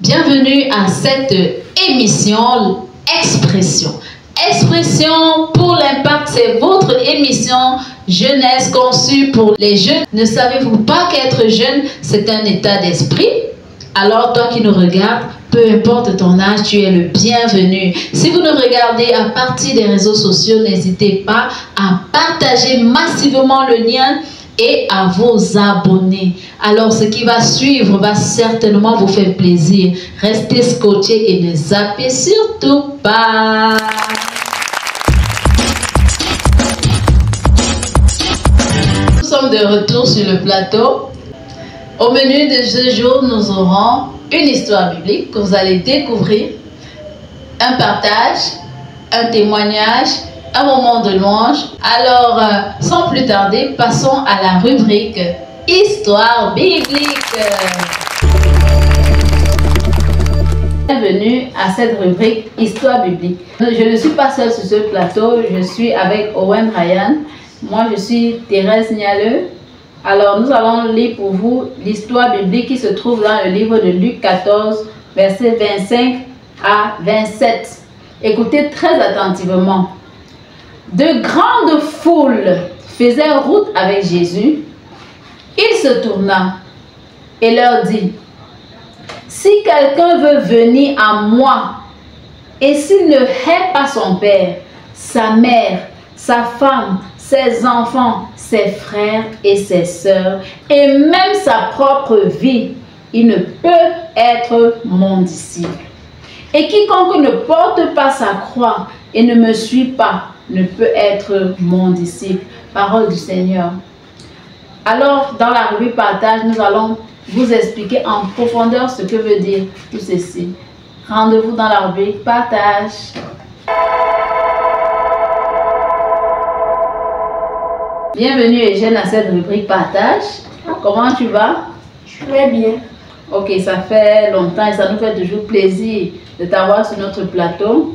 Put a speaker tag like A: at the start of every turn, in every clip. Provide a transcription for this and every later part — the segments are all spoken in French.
A: Bienvenue à cette émission Expression. Expression pour l'impact, c'est votre émission jeunesse conçue pour les jeunes. Ne savez-vous pas qu'être jeune, c'est un état d'esprit? Alors toi qui nous regardes, peu importe ton âge, tu es le bienvenu. Si vous nous regardez à partir des réseaux sociaux, n'hésitez pas à partager massivement le lien et à vous abonner. Alors ce qui va suivre va certainement vous faire plaisir. Restez scotchés et ne zappez surtout pas. Nous sommes de retour sur le plateau. Au menu de ce jour, nous aurons une histoire biblique que vous allez découvrir, un partage, un témoignage, un moment de louange. Alors, sans plus tarder, passons à la rubrique Histoire biblique. Bienvenue à cette rubrique Histoire biblique. Je ne suis pas seule sur ce plateau, je suis avec Owen Ryan. Moi, je suis Thérèse Nialeux. Alors, nous allons lire pour vous l'histoire biblique qui se trouve dans le livre de Luc 14, versets 25 à 27. Écoutez très attentivement. De grandes foules faisaient route avec Jésus. Il se tourna et leur dit, « Si quelqu'un veut venir à moi, et s'il ne hait pas son père, sa mère, sa femme, ses enfants, ses frères et ses sœurs, et même sa propre vie, il ne peut être mon disciple. Et quiconque ne porte pas sa croix et ne me suit pas, ne peut être mon disciple. » Parole du Seigneur. Alors, dans la rubrique partage, nous allons vous expliquer en profondeur ce que veut dire tout ceci. Rendez-vous dans la rubrique partage. Bienvenue Eugène à cette rubrique partage. Comment tu vas?
B: Très bien.
A: Ok, ça fait longtemps et ça nous fait toujours plaisir de t'avoir sur notre plateau.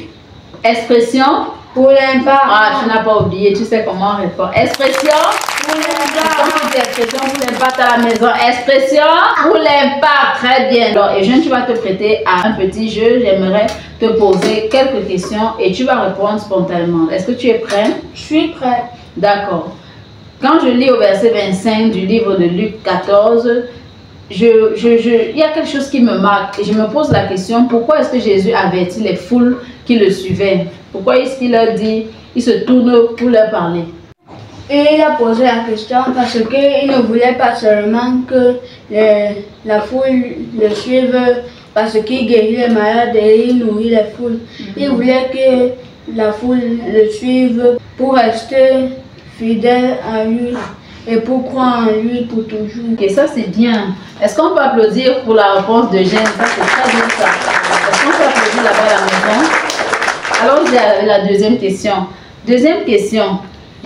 A: Expression
B: pour l'impact.
A: Ah, tu n'as pas oublié, tu sais comment répondre. Expression pour l'impact. Expression pour l'impact à la maison. Expression pour l'impact. Très bien. Alors, Eugène, tu vas te prêter à un petit jeu. J'aimerais te poser quelques questions et tu vas répondre spontanément. Est-ce que tu es prêt?
B: Je suis prêt.
A: D'accord. Quand je lis au verset 25 du livre de Luc 14, il y a quelque chose qui me marque et je me pose la question, pourquoi est-ce que Jésus avertit les foules qui le suivaient? Pourquoi est-ce qu'il leur dit, il se tourne pour leur parler?
B: Et il a posé la question parce qu'il ne voulait pas seulement que la foule le suive parce qu'il guérit les malades et il nourrit les foules. Il voulait que la foule le suive pour rester fidèle à lui et pour croire en lui pour toujours.
A: Et ça c'est bien. Est-ce qu'on peut applaudir pour la réponse de Jeanne? Ça c'est très bien ça. Est-ce qu'on peut applaudir là-bas à la maison? Alors j'ai la deuxième question. Deuxième question.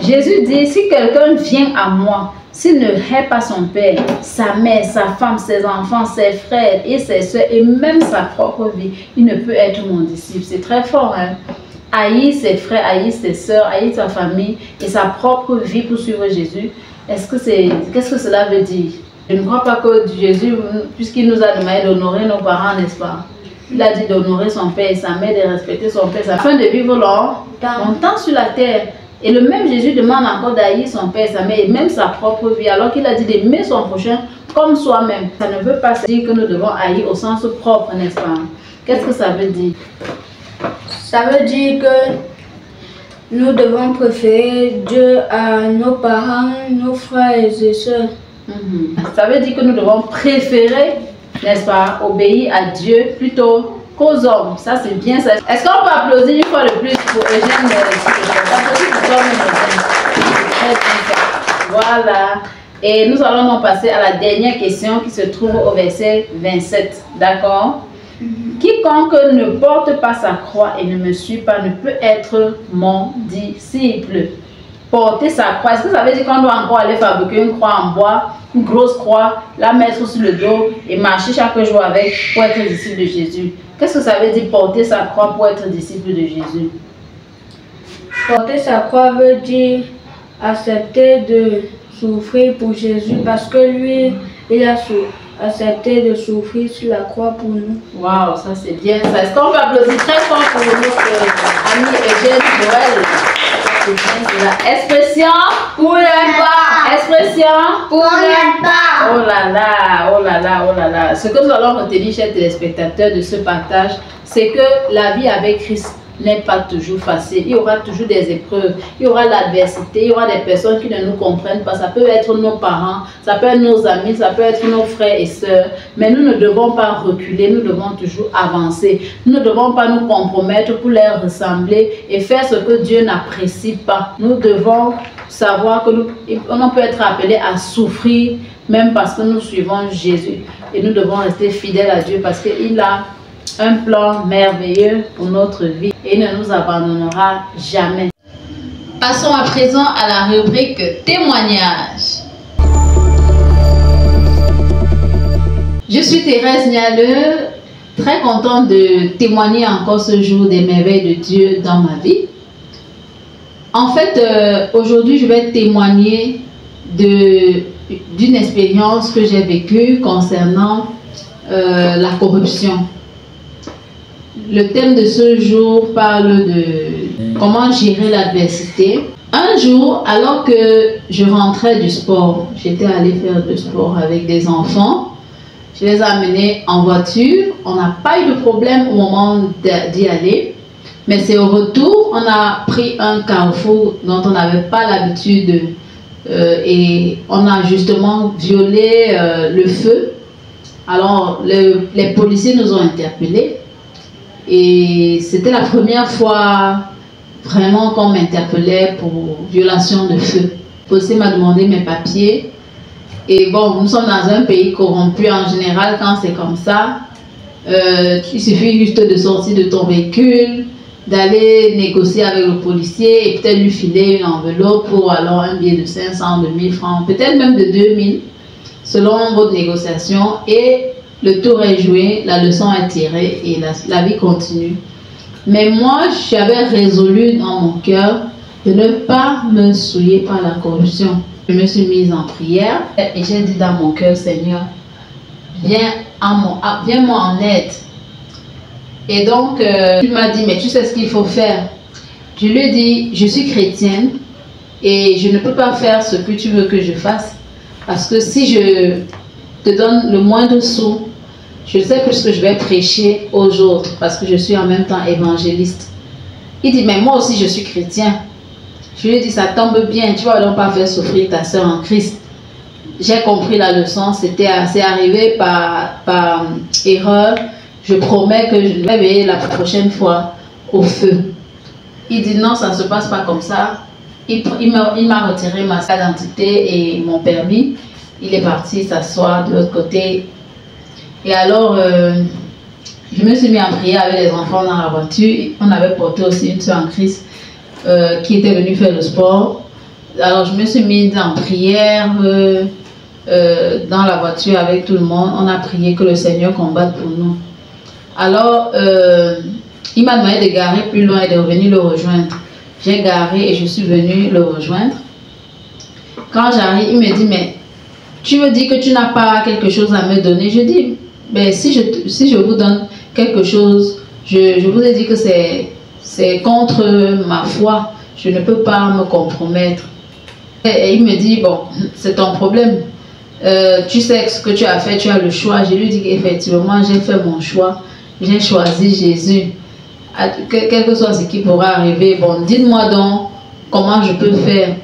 A: Jésus dit, si quelqu'un vient à moi, s'il ne hait pas son père, sa mère, sa femme, ses enfants, ses frères et ses soeurs et même sa propre vie, il ne peut être mon disciple. C'est très fort, hein? Haïr ses frères, haïr ses soeurs, haïr sa famille et sa propre vie pour suivre Jésus. Qu'est-ce que cela veut dire? Je ne crois pas que Jésus, puisqu'il nous a demandé d'honorer nos parents, n'est-ce pas? Il a dit d'honorer son père et sa mère, de respecter son père, afin de vivre longtemps sur la terre. Et le même Jésus demande encore d'haïr son père, sa mère et même sa propre vie, alors qu'il a dit d'aimer son prochain comme soi-même. Ça ne veut pas dire que nous devons haïr au sens propre, n'est-ce pas? Qu'est-ce que ça veut dire?
B: Ça veut dire que nous devons préférer Dieu à nos parents, nos frères et soeurs.
A: Ça veut dire que nous devons préférer, n'est-ce pas, obéir à Dieu plutôt qu'aux hommes. Ça c'est bien ça. Est-ce qu'on peut applaudir une fois de plus pour Eugène? Voilà. Et nous allons donc passer à la dernière question qui se trouve au verset 27. D'accord? Quiconque ne porte pas sa croix et ne me suit pas ne peut être mon disciple. porter sa croix. Est-ce que ça veut dire qu'on doit encore aller fabriquer une croix en bois, une grosse croix, la mettre sur le dos et marcher chaque jour avec pour être disciple de Jésus? Qu'est-ce que ça veut dire porter sa croix pour être disciple de Jésus?
B: Porter sa croix veut dire accepter de souffrir pour Jésus parce que lui, il a accepté de souffrir sur la croix pour nous.
A: Waouh, ça c'est bien ça. Est-ce qu'on peut applaudir très fort pour notre ami Eugène Joël? Expression
B: Pour le pas.
A: Expression
B: Pour le pas.
A: Oh là là, oh là là, oh là là. Ce que nous allons retenir, chers téléspectateurs, de ce partage, c'est que la vie avec Christ n'est pas toujours facile. Il y aura toujours des épreuves, il y aura l'adversité, il y aura des personnes qui ne nous comprennent pas. Ça peut être nos parents, ça peut être nos amis, ça peut être nos frères et sœurs. Mais nous ne devons pas reculer, nous devons toujours avancer. Nous ne devons pas nous compromettre pour leur ressembler et faire ce que Dieu n'apprécie pas. Nous devons savoir que on peut être appelé à souffrir même parce que nous suivons Jésus. Et nous devons rester fidèles à Dieu parce qu'il a un plan merveilleux pour notre vie et il ne nous abandonnera jamais. Passons à présent à la rubrique témoignage. Je suis Thérèse Nialeux, très contente de témoigner encore ce jour des merveilles de Dieu dans ma vie. En fait, aujourd'hui, je vais témoigner d'une expérience que j'ai vécue concernant la corruption. Le thème de ce jour parle de comment gérer l'adversité. Un jour, alors que je rentrais du sport, j'étais allée faire du sport avec des enfants. Je les ai amenés en voiture. On n'a pas eu de problème au moment d'y aller. Mais c'est au retour, on a pris un carrefour dont on n'avait pas l'habitude et on a justement violé le feu. Alors, les policiers nous ont interpellés. Et c'était la première fois vraiment qu'on m'interpellait pour violation de feu. Le policier m'a demandé mes papiers. Et bon, nous sommes dans un pays corrompu en général. Quand c'est comme ça, il suffit juste de sortir de ton véhicule, d'aller négocier avec le policier et peut-être lui filer une enveloppe pour alors un billet de 500, de 1000 francs, peut-être même de 2000, selon votre négociation. Et le tour est joué, la leçon est tirée et la vie continue. Mais moi, j'avais résolu dans mon cœur de ne pas me souiller par la corruption. Je me suis mise en prière et j'ai dit dans mon cœur, Seigneur, viens-moi en aide. Et donc, il m'a dit, mais tu sais ce qu'il faut faire? Je lui ai dit, je suis chrétienne et je ne peux pas faire ce que tu veux que je fasse. Parce que si je te donne le moindre sou, je sais plus que je vais prêcher aux autres parce que je suis en même temps évangéliste. Il dit, mais moi aussi je suis chrétien. Je lui ai dit, ça tombe bien, tu vas donc pas faire souffrir ta soeur en Christ. J'ai compris la leçon, c'est arrivé par erreur. Je promets que je vais veiller la prochaine fois au feu. Il dit, non, ça ne se passe pas comme ça. Il m'a retiré ma carte d'identité et mon permis. Il est parti s'asseoir de l'autre côté. Et alors, je me suis mis en prière avec les enfants dans la voiture. On avait porté aussi une soeur en Christ qui était venue faire le sport. Alors, je me suis mise en prière dans la voiture avec tout le monde. On a prié que le Seigneur combatte pour nous. Alors, il m'a demandé de garer plus loin et de revenir le rejoindre. J'ai garé et je suis venue le rejoindre. Quand j'arrive, il me dit, mais tu me dis que tu n'as pas quelque chose à me donner. Je dis, mais si je vous donne quelque chose, je vous ai dit que c'est contre ma foi. Je ne peux pas me compromettre. Et il me dit, bon, c'est ton problème. Tu sais ce que tu as fait, tu as le choix. Je lui dis qu'effectivement, j'ai fait mon choix. J'ai choisi Jésus. Quel que soit ce qui pourra arriver, bon, dites-moi donc comment je peux faire.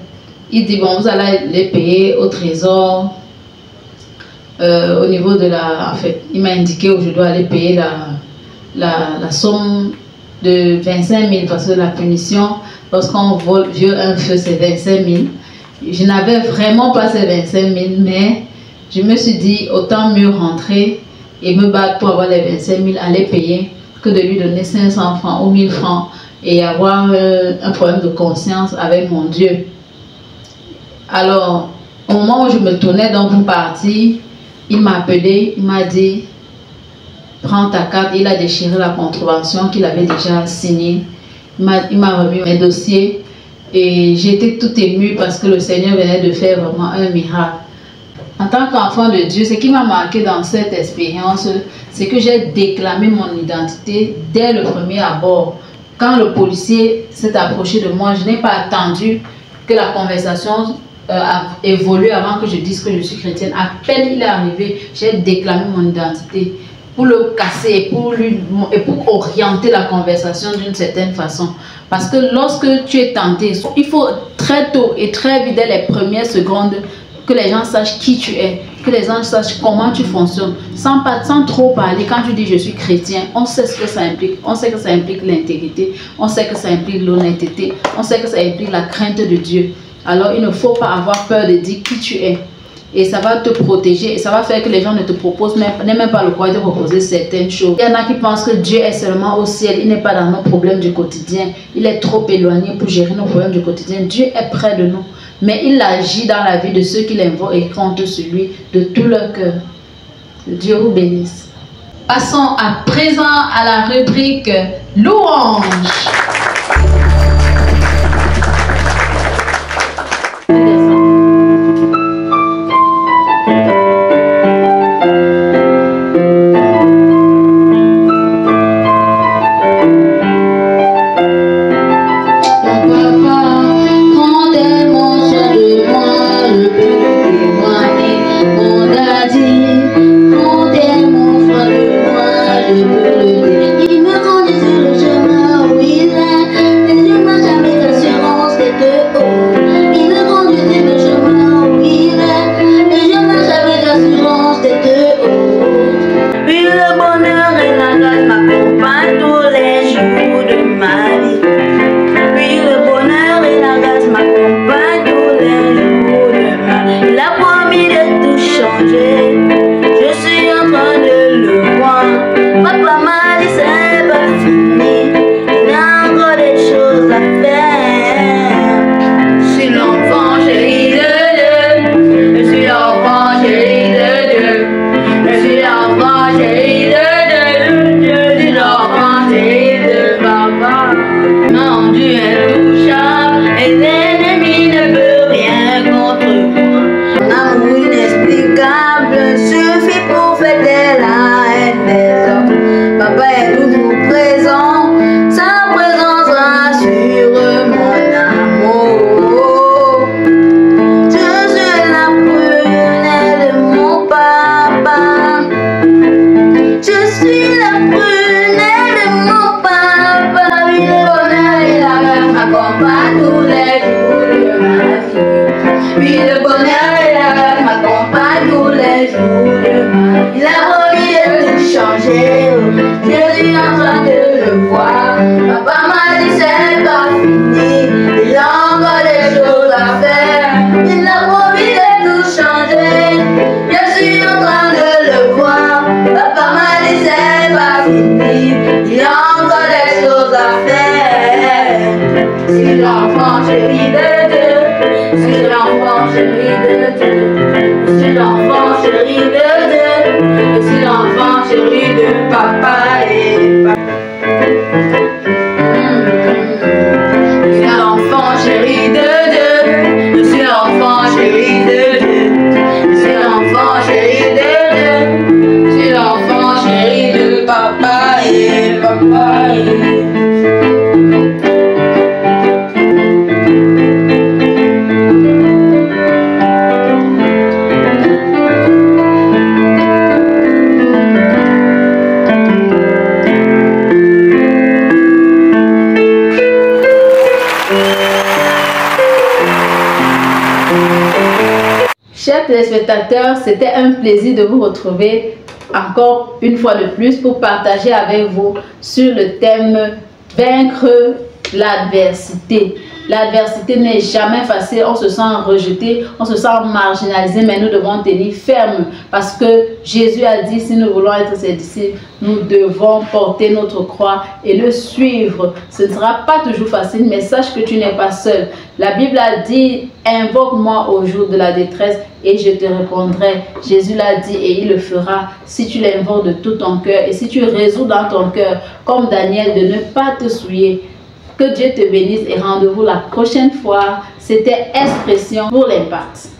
A: Il dit, bon, vous allez les payer au trésor. Au niveau de la... En fait, il m'a indiqué où je dois aller payer la somme de 25 000 parce que la punition, lorsqu'on viole un feu, c'est 25 000. Je n'avais vraiment pas ces 25 000, mais je me suis dit, autant mieux rentrer et me battre pour avoir les 25 000, aller payer, que de lui donner 500 francs ou 1000 francs et avoir un problème de conscience avec mon Dieu. Alors, au moment où je me tournais donc pour partir, il m'a appelé, il m'a dit, prends ta carte. Il a déchiré la contravention qu'il avait déjà signée. Il m'a remis mes dossiers et j'étais tout émue parce que le Seigneur venait de faire vraiment un miracle. En tant qu'enfant de Dieu, ce qui m'a marqué dans cette expérience, c'est que j'ai déclamé mon identité dès le premier abord. Quand le policier s'est approché de moi, je n'ai pas attendu que la conversation a évolué avant que je dise que je suis chrétienne. À peine il est arrivé, j'ai déclamé mon identité pour le casser et pour orienter la conversation d'une certaine façon. Parce que lorsque tu es tenté, il faut très tôt et très vite, dès les premières secondes, que les gens sachent qui tu es, que les gens sachent comment tu fonctionnes, sans trop parler. Quand tu dis je suis chrétien, on sait ce que ça implique. On sait que ça implique l'intégrité, on sait que ça implique l'honnêteté, on sait que ça implique la crainte de Dieu. Alors il ne faut pas avoir peur de dire qui tu es. Et ça va te protéger, et ça va faire que les gens ne te proposent même pas le courage de proposer certaines choses. Il y en a qui pensent que Dieu est seulement au ciel, il n'est pas dans nos problèmes du quotidien, il est trop éloigné pour gérer nos problèmes du quotidien. Dieu est près de nous, mais il agit dans la vie de ceux qui l'invoquent et comptent sur lui de tout leur cœur. Que Dieu vous bénisse. Passons à présent à la rubrique louange. Chers téléspectateurs, c'était un plaisir de vous retrouver encore une fois de plus pour partager avec vous sur le thème « Vaincre l'adversité ». L'adversité n'est jamais facile, on se sent rejeté, on se sent marginalisé, mais nous devons tenir ferme parce que Jésus a dit, si nous voulons être ses disciples, nous devons porter notre croix et le suivre. Ce ne sera pas toujours facile, mais sache que tu n'es pas seul. La Bible a dit, invoque-moi au jour de la détresse et je te répondrai. Jésus l'a dit et il le fera si tu l'invoques de tout ton cœur et si tu résous dans ton cœur, comme Daniel, de ne pas te souiller. Que Dieu te bénisse et rendez-vous la prochaine fois. C'était Expression pour l'Impact.